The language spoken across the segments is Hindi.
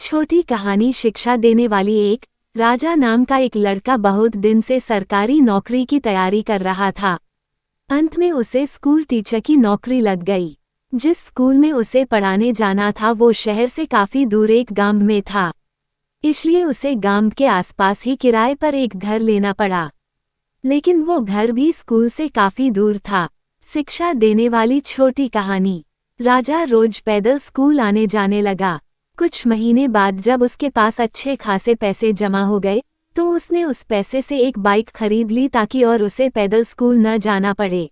छोटी कहानी शिक्षा देने वाली। एक राजा नाम का एक लड़का बहुत दिन से सरकारी नौकरी की तैयारी कर रहा था। अंत में उसे स्कूल टीचर की नौकरी लग गई। जिस स्कूल में उसे पढ़ाने जाना था वो शहर से काफी दूर एक गांव में था, इसलिए उसे गांव के आसपास ही किराए पर एक घर लेना पड़ा। लेकिन वो घर भी स्कूल से काफी दूर था। शिक्षा देने वाली छोटी कहानी। राजा रोज पैदल स्कूल आने जाने लगा। कुछ महीने बाद जब उसके पास अच्छे खासे पैसे जमा हो गए तो उसने उस पैसे से एक बाइक खरीद ली ताकि और उसे पैदल स्कूल न जाना पड़े।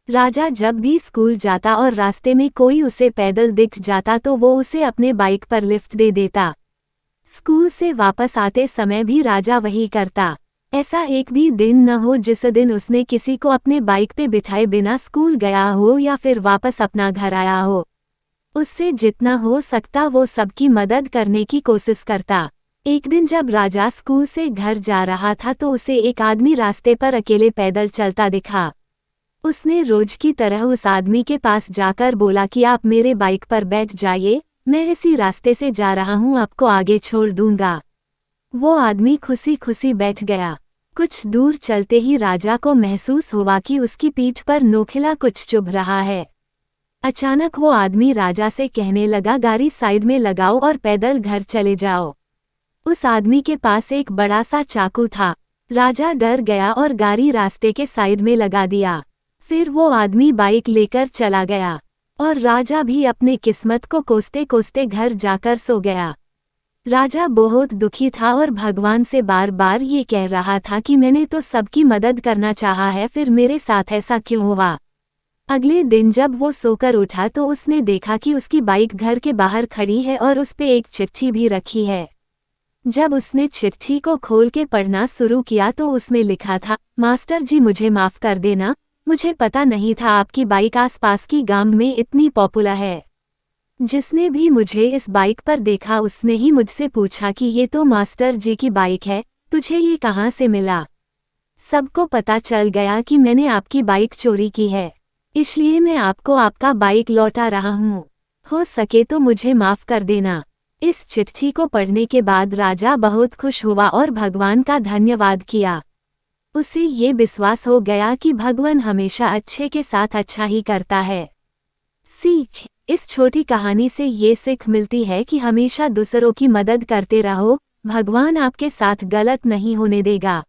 राजा जब भी स्कूल जाता और रास्ते में कोई उसे पैदल दिख जाता तो वो उसे अपने बाइक पर लिफ्ट दे देता। स्कूल से वापस आते समय भी राजा वही करता। ऐसा एक भी दिन न हो जिस दिन उसने किसी को अपने बाइक पे बिठाए बिना स्कूल गया हो या फिर वापस अपना घर आया हो। उससे जितना हो सकता वो सबकी मदद करने की कोशिश करता। एक दिन जब राजा स्कूल से घर जा रहा था तो उसे एक आदमी रास्ते पर अकेले पैदल चलता दिखा। उसने रोज की तरह उस आदमी के पास जाकर बोला कि आप मेरे बाइक पर बैठ जाइए, मैं इसी रास्ते से जा रहा हूँ, आपको आगे छोड़ दूंगा। वो आदमी खुशी खुशी बैठ गया। कुछ दूर चलते ही राजा को महसूस हुआ कि उसकी पीठ पर नोखिला कुछ चुभ रहा है। अचानक वो आदमी राजा से कहने लगा, गाड़ी साइड में लगाओ और पैदल घर चले जाओ। उस आदमी के पास एक बड़ा सा चाकू था। राजा डर गया और गाड़ी रास्ते के साइड में लगा दिया। फिर वो आदमी बाइक लेकर चला गया और राजा भी अपने किस्मत को कोसते कोसते घर जाकर सो गया। राजा बहुत दुखी था और भगवान से बार बार ये कह रहा था कि मैंने तो सबकी मदद करना चाहा है, फिर मेरे साथ ऐसा क्यों हुआ। अगले दिन जब वो सोकर उठा तो उसने देखा कि उसकी बाइक घर के बाहर खड़ी है और उस पे एक चिट्ठी भी रखी है। जब उसने चिट्ठी को खोल के पढ़ना शुरू किया तो उसमें लिखा था, मास्टर जी मुझे माफ कर देना, मुझे पता नहीं था आपकी बाइक आसपास की गांव में इतनी पॉपुलर है। जिसने भी मुझे इस बाइक पर देखा उसने ही मुझसे पूछा कि ये तो मास्टर जी की बाइक है, तुझे ये कहाँ से मिला। सबको पता चल गया कि मैंने आपकी बाइक चोरी की है, इसलिए मैं आपको आपका बाइक लौटा रहा हूँ। हो सके तो मुझे माफ कर देना। इस चिट्ठी को पढ़ने के बाद राजा बहुत खुश हुआ और भगवान का धन्यवाद किया। उसे ये विश्वास हो गया कि भगवान हमेशा अच्छे के साथ अच्छा ही करता है। सीख। इस छोटी कहानी से ये सीख मिलती है कि हमेशा दूसरों की मदद करते रहो, भगवान आपके साथ गलत नहीं होने देगा।